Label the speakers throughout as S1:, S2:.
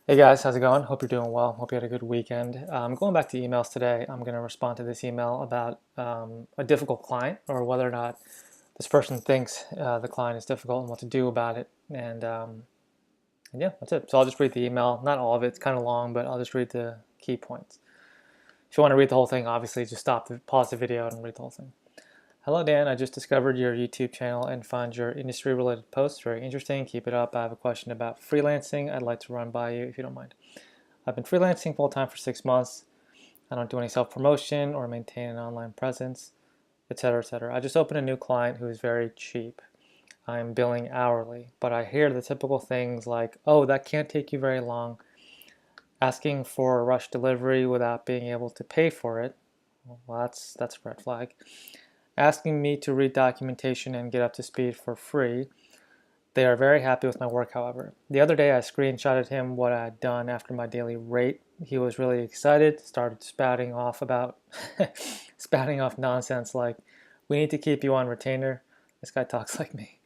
S1: Hey guys, how's it going? Hope you're doing well. Hope you had a good weekend. Going back to emails today, I'm going to respond to this email about a difficult client or whether or not this person thinks the client is difficult and what to do about it. And yeah, that's it. So I'll just read the email. Not all of it, it's kind of long, but I'll just read the key points. If you want to read the whole thing, obviously just pause the video and read the whole thing. Hello Dan, I just discovered your YouTube channel and find your industry related posts very interesting. Keep it up. I have a question about freelancing I'd like to run by you if you don't mind. I've been freelancing full-time for 6 months. I don't do any self-promotion or maintain an online presence, etc., etc. I just opened a new client who is very cheap. I'm billing hourly, but I hear the typical things like, oh, that can't take you very long, asking for a rush delivery without being able to pay for it. Well, that's a red flag. Asking me to read documentation and get up to speed for free. They are very happy with my work, however. The other day I screenshotted him what I had done after my daily rate. He was really excited, started spouting off about spouting off nonsense like, we need to keep you on retainer. This guy talks like me.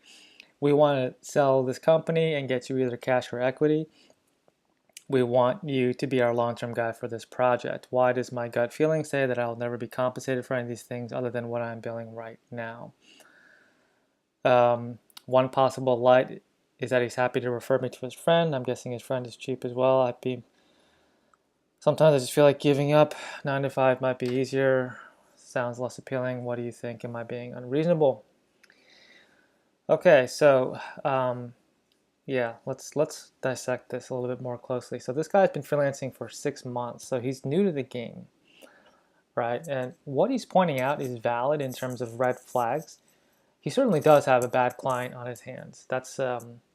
S1: We want to sell this company and get you either cash or equity. We want you to be our long-term guy for this project. Why does my gut feeling say that I'll never be compensated for any of these things other than what I'm billing right now? One possible light is that he's happy to refer me to his friend. I'm guessing his friend is cheap as well. Sometimes I just feel like giving up. 9 to 5 might be easier. Sounds less appealing. What do you think? Am I being unreasonable? Okay, so yeah, let's dissect this a little bit more closely. So this guy's been freelancing for 6 months, so he's new to the game, right? And what he's pointing out is valid in terms of red flags. He certainly does have a bad client on his hands. That's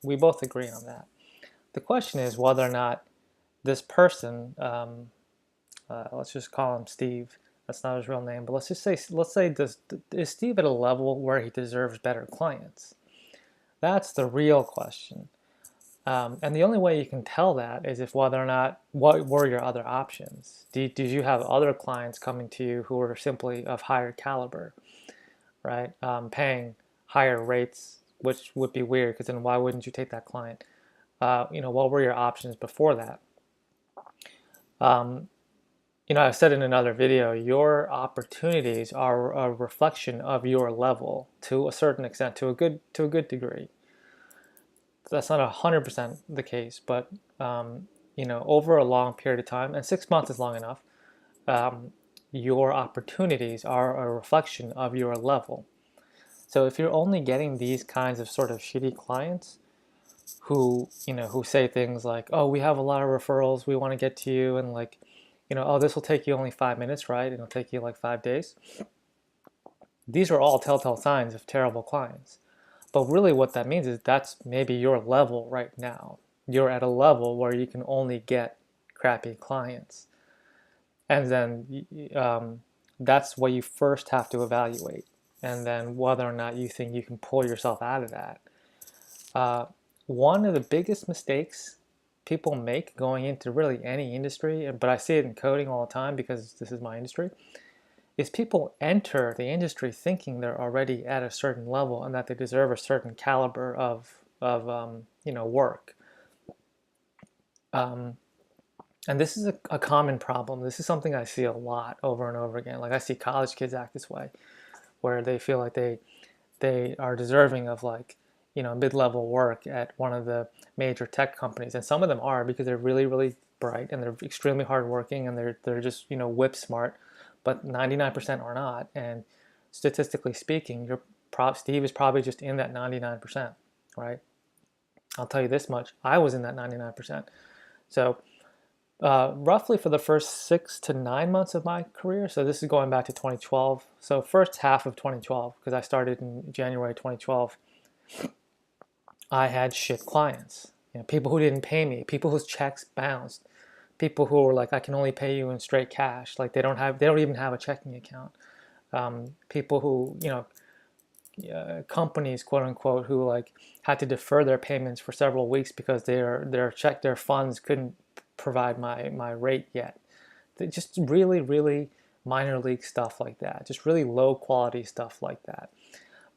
S1: we both agree on that. The question is whether or not this person, let's just call him Steve. That's not his real name, but let's say, is Steve at a level where he deserves better clients? That's the real question. And the only way you can tell that is if whether or not, what were your other options? Did you have other clients coming to you who were simply of higher caliber, right? Paying higher rates, which would be weird because then why wouldn't you take that client? What were your options before that? Um, I've said in another video, your opportunities are a reflection of your level to a certain extent, to a good degree. That's not 100% the case, but over a long period of time, and 6 months is long enough, um, your opportunities are a reflection of your level. So if you're only getting these kinds of sort of shitty clients who say things like, "Oh, we have a lot of referrals, we want to get to you," and like, "Oh, this will take you only 5 minutes, right? It'll take you like 5 days." These are all telltale signs of terrible clients. But really what that means is that's maybe your level right now. You're at a level where you can only get crappy clients. And then that's what you first have to evaluate. And then whether or not you think you can pull yourself out of that. Uh, One of the biggest mistakes people make going into really any industry, but I see it in coding all the time because this is my industry, is people enter the industry thinking they're already at a certain level and that they deserve a certain caliber of work. Um, and this is a common problem. This is something I see a lot over and over again. Like I see college kids act this way, where they feel like they are deserving of like mid-level work at one of the major tech companies, and some of them are because they're really really bright and they're extremely hardworking and they're just whip smart, but 99% are not. And statistically speaking, Steve is probably just in that 99%, right? I'll tell you this much: I was in that 99%. So roughly for the first 6 to 9 months of my career. So this is going back to 2012. So first half of 2012, because I started in January 2012, I had shit clients. People who didn't pay me, people whose checks bounced, people who were like, I can only pay you in straight cash. Like they don't even have a checking account. People who, companies, quote unquote, who like had to defer their payments for several weeks because their funds couldn't provide my rate yet. Just really really minor league stuff like that. Just really low quality stuff like that.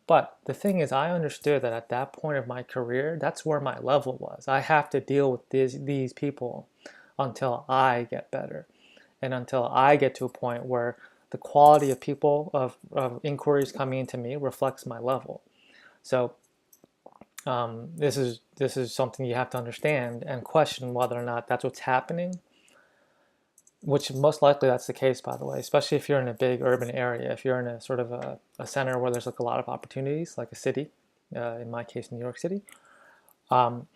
S1: But the thing is, I understood that at that point of my career, that's where my level was. I have to deal with these people until I get better and until I get to a point where the quality of people, of inquiries coming into me reflects my level. So this is something you have to understand and question whether or not that's what's happening, which most likely that's the case, by the way, especially if you're in a big urban area. If you're in a sort of a center where there's like a lot of opportunities, like a city, in my case, New York City, um,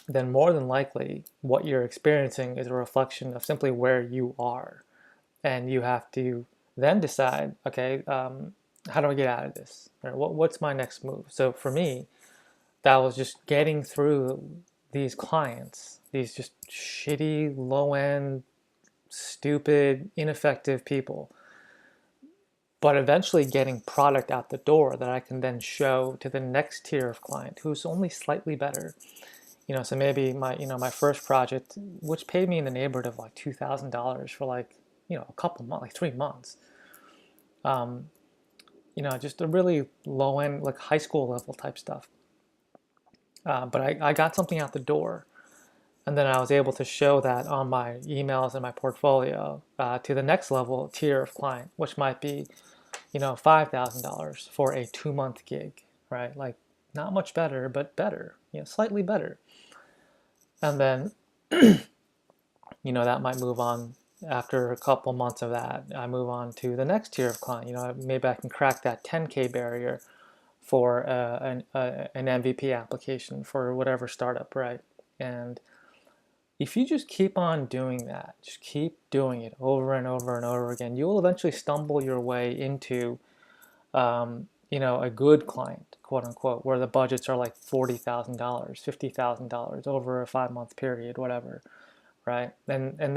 S1: then more than likely what you're experiencing is a reflection of simply where you are. And you have to then decide, okay, how do I get out of this? Or what's my next move? So for me, that was just getting through these clients, these just shitty, low-end, stupid, ineffective people, but eventually getting product out the door that I can then show to the next tier of client who's only slightly better. So maybe my first project, which paid me in the neighborhood of like $2,000 for like, a couple months, like 3 months. Just a really low end, like high school level type stuff. But I got something out the door, and then I was able to show that on my emails and my portfolio to the next level tier of client, which might be, $5,000 for a 2-month gig, right? Like not much better, but better, slightly better. And then, that might move on after a couple months of that. I move on to the next tier of client. Maybe I can crack that 10K barrier for an MVP application for whatever startup, right? And if you just keep on doing that, just keep doing it over and over and over again, you will eventually stumble your way into, a good client, quote unquote, where the budgets are like $40,000, $50,000 over a 5-month period, whatever, right? And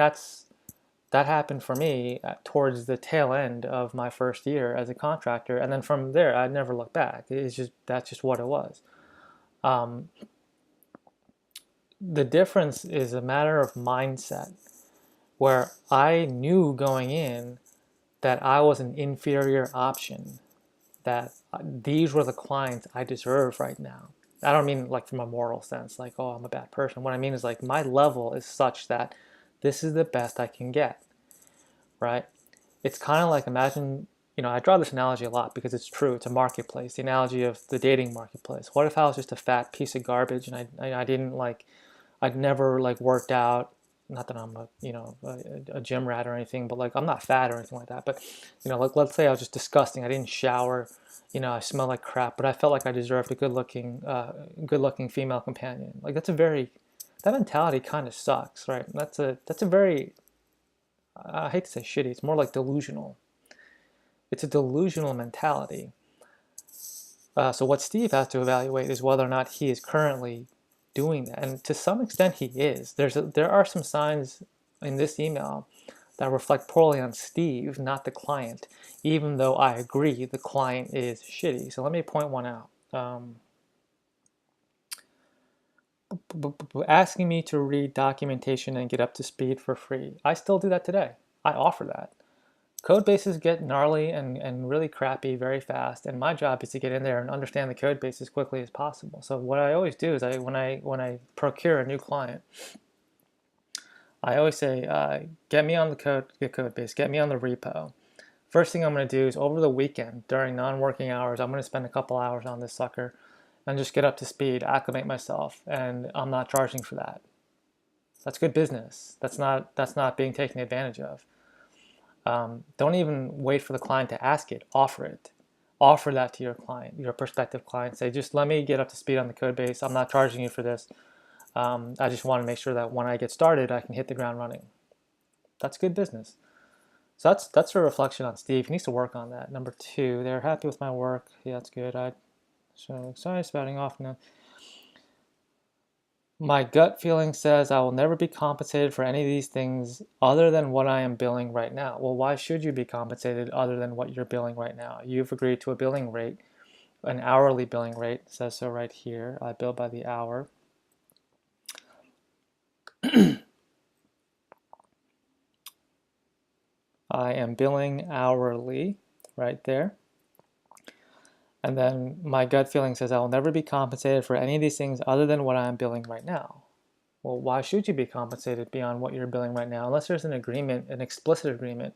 S1: that happened for me towards the tail end of my first year as a contractor, and then from there, I never looked back. That's just what it was. Um, the difference is a matter of mindset, where I knew going in that I was an inferior option, that these were the clients I deserve right now. I don't mean like from a moral sense, like, oh, I'm a bad person. What I mean is like my level is such that this is the best I can get, right? It's kind of like, imagine, I draw this analogy a lot because it's true. It's a marketplace, the analogy of the dating marketplace. What if I was just a fat piece of garbage and I didn't like, I'd never like worked out. Not that I'm a gym rat or anything, but like I'm not fat or anything like that. But like let's say I was just disgusting. I didn't shower. I smell like crap, but I felt like I deserved a good looking female companion. Like that mentality kind of sucks, right? That's a very, I hate to say shitty. It's more like delusional. It's a delusional mentality. So what Steve has to evaluate is whether or not he is currently doing that, and to some extent he is. There are some signs in this email that reflect poorly on Steve, not the client, even though I agree the client is shitty. So let me point one out. Asking me to read documentation and get up to speed for free. I still do that today. I offer that. Code bases get gnarly and really crappy very fast, and my job is to get in there and understand the code base as quickly as possible. So what I always do is when I procure a new client, I always say, get me on the code base, get me on the repo. First thing I'm going to do is over the weekend during non-working hours, I'm going to spend a couple hours on this sucker and just get up to speed, acclimate myself, and I'm not charging for that. That's good business. That's not being taken advantage of. Don't even wait for the client to ask it. Offer it. Offer that to your client, your prospective client. Say, just let me get up to speed on the code base. I'm not charging you for this. I just want to make sure that when I get started, I can hit the ground running. That's good business. So that's a reflection on Steve. He needs to work on that. Number 2, they're happy with my work. Yeah, that's good. So excited spouting off now. My gut feeling says I will never be compensated for any of these things other than what I am billing right now. Well, why should you be compensated other than what you're billing right now? You've agreed to a billing rate, an hourly billing rate. It says so right here. I bill by the hour. I am billing hourly right there. And then my gut feeling says I will never be compensated for any of these things other than what I'm billing right now. Well, why should you be compensated beyond what you're billing right now? Unless there's an agreement, an explicit agreement,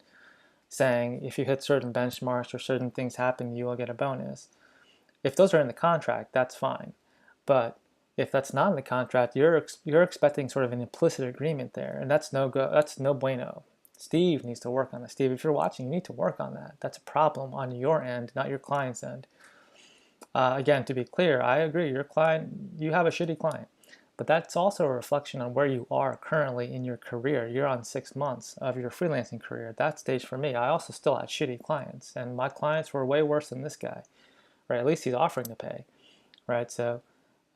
S1: saying if you hit certain benchmarks or certain things happen, you will get a bonus. If those are in the contract, that's fine. But if that's not in the contract, you're expecting sort of an implicit agreement there, and that's no bueno. Steve needs to work on that. Steve, if you're watching, you need to work on that. That's a problem on your end, not your client's end. Again, to be clear, I agree. Your client, you have a shitty client, but that's also a reflection on where you are currently in your career. You're on 6 months of your freelancing career. That stage for me, I also still had shitty clients, and my clients were way worse than this guy. Right? At least he's offering to pay. Right? So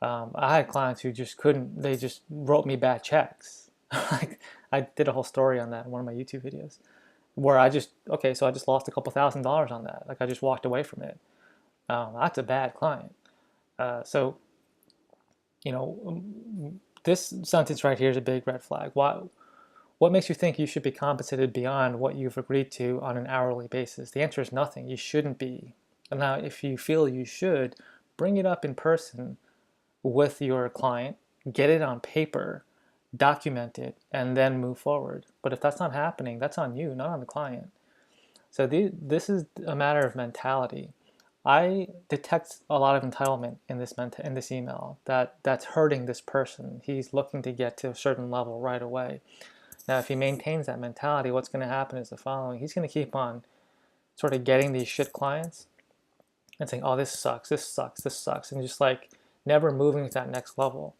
S1: I had clients who just couldn't. They just wrote me bad checks. Like I did a whole story on that in one of my YouTube videos, where I just so I just lost a couple $1,000s on that. Like I just walked away from it. That's a bad client. So, this sentence right here is a big red flag. What makes you think you should be compensated beyond what you've agreed to on an hourly basis? The answer is nothing. You shouldn't be. And now, if you feel you should, bring it up in person with your client, get it on paper, document it, and then move forward. But if that's not happening, that's on you, not on the client. So this is a matter of mentality. I detect a lot of entitlement in this email that's hurting this person. He's looking to get to a certain level right away. Now, if he maintains that mentality, what's going to happen is the following. He's going to keep on sort of getting these shit clients and saying, oh, this sucks, this sucks, this sucks, and just like never moving to that next level.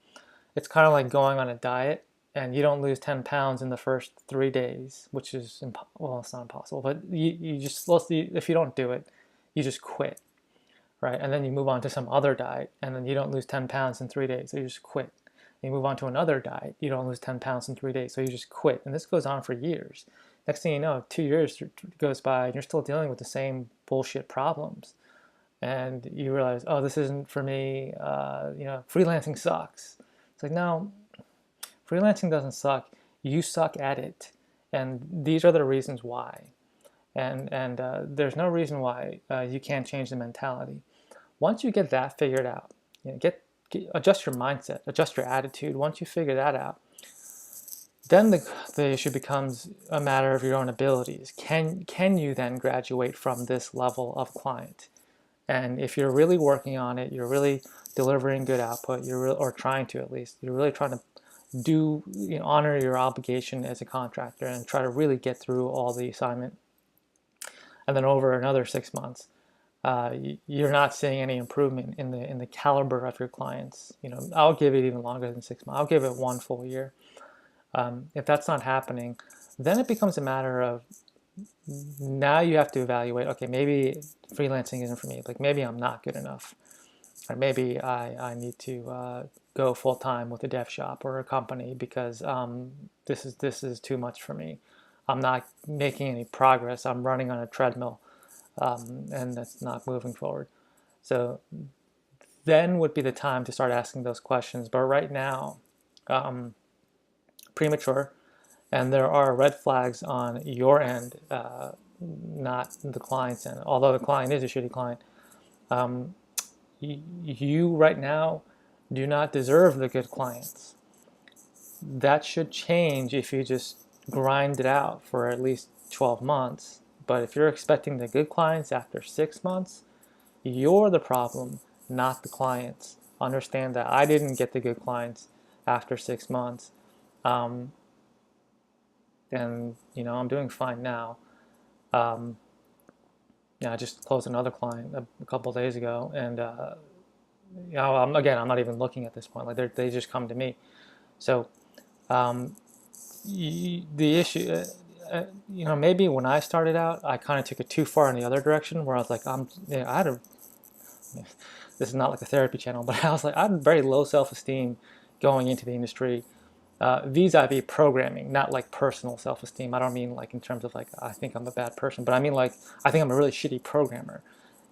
S1: It's kind of like going on a diet and you don't lose 10 pounds in the first 3 days, which is, well, it's not impossible, but you just, if you don't do it, you just quit. Right? And then you move on to some other diet, and then you don't lose 10 pounds in 3 days, so you just quit. You move on to another diet, you don't lose 10 pounds in 3 days, so you just quit. And this goes on for years. Next thing you know, 2 years goes by, and you're still dealing with the same bullshit problems. And you realize, oh, this isn't for me. Freelancing sucks. It's like, no, freelancing doesn't suck. You suck at it, and these are the reasons why. And there's no reason why you can't change the mentality. Once you get that figured out, adjust your mindset, adjust your attitude. Once you figure that out, then the issue becomes a matter of your own abilities. Can you then graduate from this level of client? And if you're really working on it, you're really delivering good output, or trying to at least, you're really trying to honor your obligation as a contractor and try to really get through all the assignment. And then over another 6 months, you're not seeing any improvement in the caliber of your clients. I'll give it even longer than 6 months. I'll give it 1 full year. If that's not happening, then it becomes a matter of now you have to evaluate. Okay, maybe freelancing isn't for me. Like maybe I'm not good enough, or maybe I need to go full time with a dev shop or a company because this is too much for me. I'm not making any progress. I'm running on a treadmill. And that's not moving forward. So then would be the time to start asking those questions. But right now, premature, and there are red flags on your end, not the client's end. Although the client is a shitty client, you right now do not deserve the good clients. That should change if you just grind it out for at least 12 months. But if you're expecting the good clients after 6 months, you're the problem, not the clients. Understand that I didn't get the good clients after 6 months. And, I'm doing fine now. I just closed another client a couple of days ago. And, I'm not even looking at this point. Like they just come to me. So the issue... maybe when I started out, I kind of took it too far in the other direction where I was like, this is not like a therapy channel, but I was like, I had very low self-esteem going into the industry, vis-a-vis programming, not like personal self-esteem. I don't mean like in terms of like, I think I'm a bad person, but I mean like, I think I'm a really shitty programmer.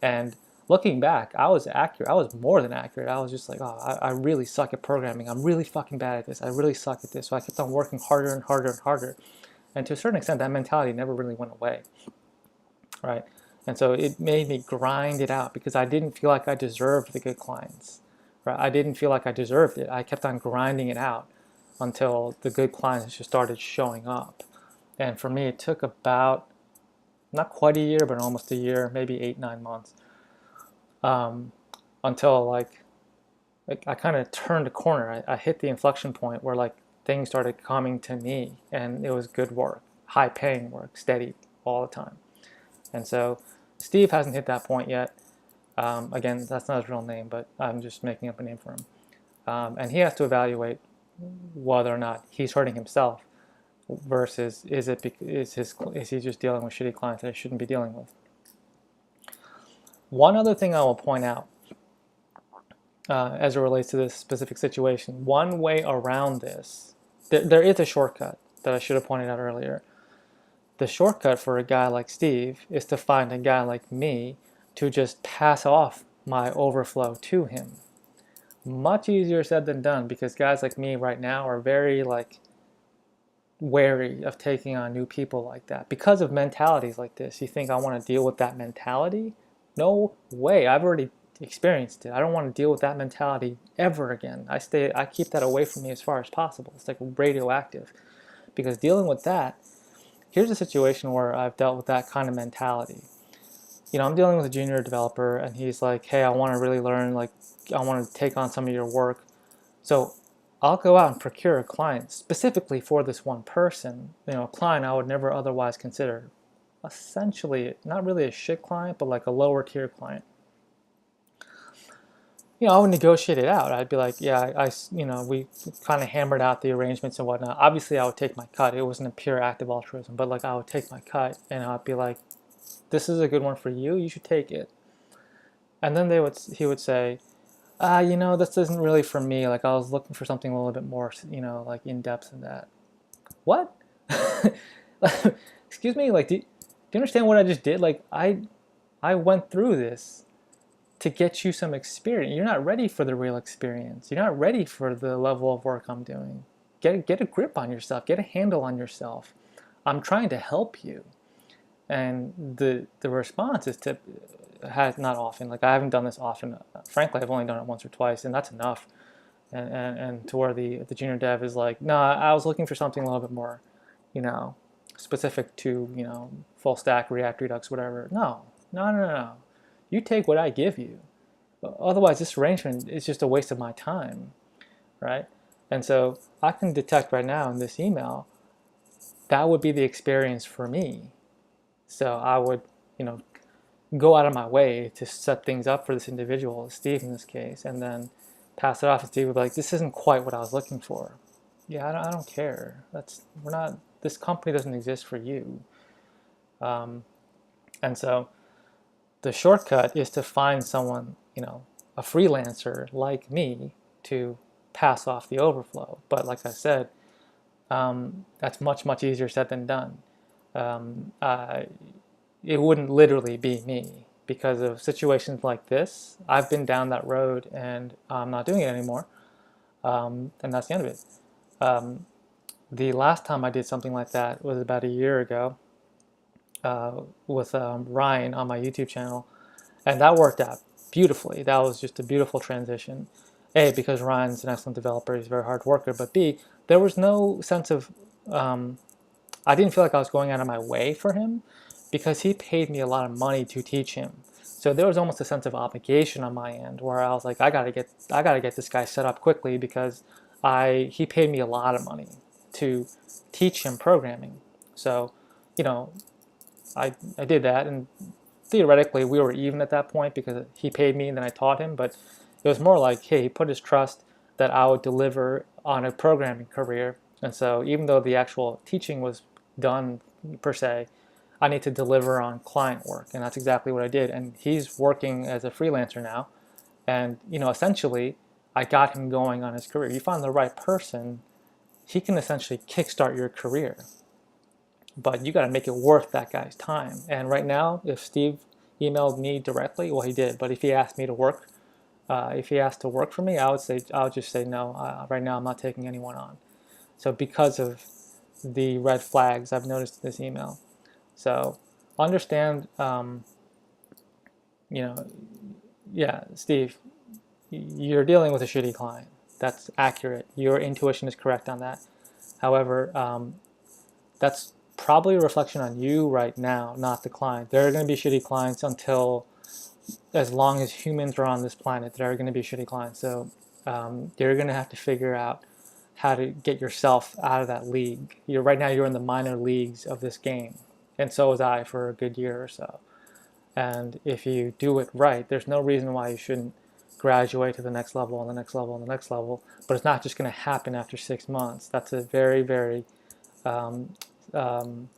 S1: And looking back, I was accurate. I was more than accurate. I was just like, oh, I really suck at programming. I'm really fucking bad at this. I really suck at this. So I kept on working harder and harder and harder. And to a certain extent, that mentality never really went away, right? And so it made me grind it out because I didn't feel like I deserved the good clients. Right? I didn't feel like I deserved it. I kept on grinding it out until the good clients just started showing up. And for me, it took about not quite a year, but almost a year, maybe 8, 9 months, um, until like I kind of turned a corner. I hit the inflection point where like things started coming to me, and it was good work, high paying work, steady all the time. And so Steve hasn't hit that point yet. Again, that's not his real name, but I'm just making up a name for him. And he has to evaluate whether or not he's hurting himself versus is he just dealing with shitty clients that he shouldn't be dealing with. One other thing I will point out as it relates to this specific situation, one way around this, there is a shortcut that I should have pointed out earlier. The shortcut for a guy like Steve is to find a guy like me to just pass off my overflow to him. Much easier said than done, because guys like me right now are very like wary of taking on new people like that because of mentalities like this. You think I want to deal with that mentality? No way. I've already experienced it. I don't want to deal with that mentality ever again. I keep that away from me as far as possible. It's like radioactive, because dealing with that, here's a situation where I've dealt with that kind of mentality. You know, I'm dealing with a junior developer, and he's like, hey, I want to really learn, like, I want to take on some of your work. So I'll go out and procure a client specifically for this one person, you know, a client I would never otherwise consider. Essentially, not really a shit client, but like a lower tier client. You know, I would negotiate it out. I'd be like, yeah, you know, we kind of hammered out the arrangements and whatnot. Obviously, I would take my cut. It wasn't a pure act of altruism, but like I would take my cut, and I'd be like, this is a good one for you. You should take it. And then he would say, you know, this isn't really for me. Like I was looking for something a little bit more, you know, like in depth than that. What? Excuse me? Like, do you understand what I just did? Like I went through this to get you some experience. You're not ready for the real experience. You're not ready for the level of work I'm doing. Get a grip on yourself. Get a handle on yourself. I'm trying to help you. And the response is not often. Like I haven't done this often. Frankly, I've only done it once or twice, and that's enough. And to where the junior dev is like, no, I was looking for something a little bit more, you know, specific to, you know, full stack, React, Redux, whatever. No. You take what I give you. Otherwise, this arrangement is just a waste of my time, right? And so I can detect right now in this email that would be the experience for me. So I would, you know, go out of my way to set things up for this individual, Steve in this case, and then pass it off. And Steve would be like, "This isn't quite what I was looking for." Yeah, I don't care. We're not. This company doesn't exist for you. And so the shortcut is to find someone, you know, a freelancer like me to pass off the overflow. But like I said, that's much easier said than done. Um, uh, it wouldn't literally be me because of situations like this. I've been down that road, and I'm not doing it anymore, and that's the end of it. The last time I did something like that was about a year ago with Ryan on my YouTube channel, and that worked out beautifully. That was just a beautiful transition. A, because Ryan's an excellent developer, he's a very hard worker, but B, there was no sense of, I didn't feel like I was going out of my way for him because he paid me a lot of money to teach him. So there was almost a sense of obligation on my end where I was like, I gotta get this guy set up quickly because he paid me a lot of money to teach him programming. So, you know, I did that, and theoretically we were even at that point because he paid me and then I taught him, but it was more like, hey, he put his trust that I would deliver on a programming career. And so even though the actual teaching was done per se, I need to deliver on client work, and that's exactly what I did. And he's working as a freelancer now, and you know, essentially I got him going on his career. You find the right person, he can essentially kickstart your career, but you got to make it worth that guy's time. And right now, if Steve emailed me directly, well, he did, but if he asked me to work, if he asked to work for me, I would just say no. Right now, I'm not taking anyone on. So because of the red flags I've noticed in this email, so understand you know, yeah, Steve, you're dealing with a shitty client. That's accurate. Your intuition is correct on that. However, that's probably a reflection on you right now, not the client. There are going to be shitty clients until, as long as humans are on this planet, there are going to be shitty clients. So you're going to have to figure out how to get yourself out of that league. Right now you're in the minor leagues of this game, and so was I for a good year or so. And if you do it right, there's no reason why you shouldn't graduate to the next level and the next level and the next level. But it's not just going to happen after 6 months. That's a very, very um, um,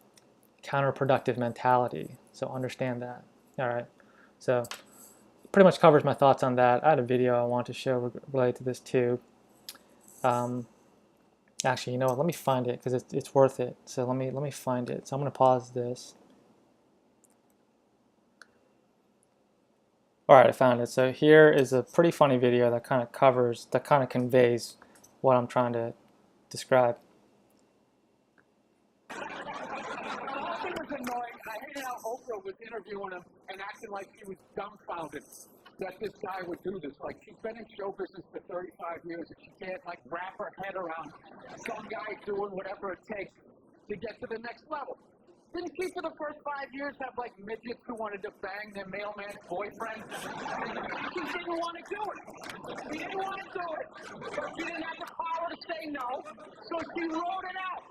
S1: counterproductive mentality. So understand that. All right. So pretty much covers my thoughts on that. I had a video I want to show related to this too. Actually, you know what? Let me find it because it's worth it. So let me find it. So I'm going to pause this. All right, I found it. So here is a pretty funny video that kind of conveys what I'm trying to describe.
S2: It was annoying. I hated how Oprah was interviewing him and acting like she was dumbfounded that this guy would do this. Like, she's been in show business for 35 years and she can't, like, wrap her head around some guy doing whatever it takes to get to the next level. Didn't she, for the first 5 years, have, like, midgets who wanted to bang their mailman's boyfriend? She didn't want to do it. She didn't want to do it. But she didn't have the power to say no, so she wrote it out.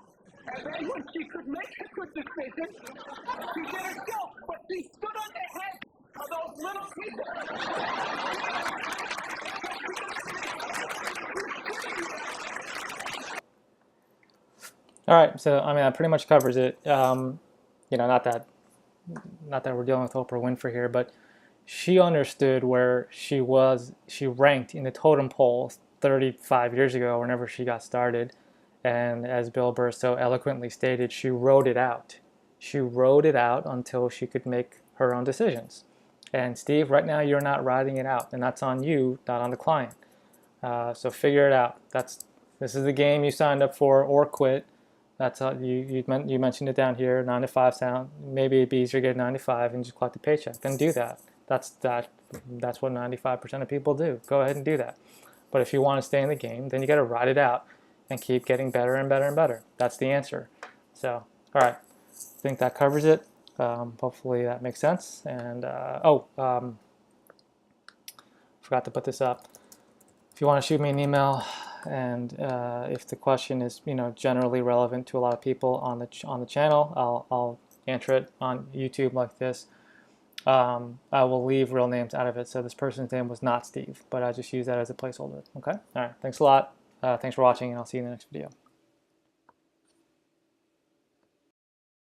S2: And then when she could make a good decision, she did it still. But she stood on the head of those little people.
S1: All right, so I mean that pretty much covers it. You know, not that we're dealing with Oprah Winfrey here, but she understood where she was. She ranked in the totem pole 35 years ago, whenever she got started. And as Bill Burr so eloquently stated, she wrote it out. She wrote it out until she could make her own decisions. And Steve, right now you're not writing it out, and that's on you, not on the client. So figure it out. This is the game you signed up for, or quit. That's how you mentioned it down here. 9 to 5 sound. Maybe it'd be easier to get 9 to 5 and just collect a paycheck. Then do that. That's what 95% of people do. Go ahead and do that. But if you want to stay in the game, then you got to ride it out and keep getting better and better and better. That's the answer. So, all right, I think that covers it. Hopefully that makes sense. And forgot to put this up. If you want to shoot me an email, and if the question is generally relevant to a lot of people on the channel, I'll answer it on YouTube like this. I will leave real names out of it. So this person's name was not Steve, but I just use that as a placeholder. Okay. All right. Thanks a lot. Thanks for watching, and I'll see you in the next video.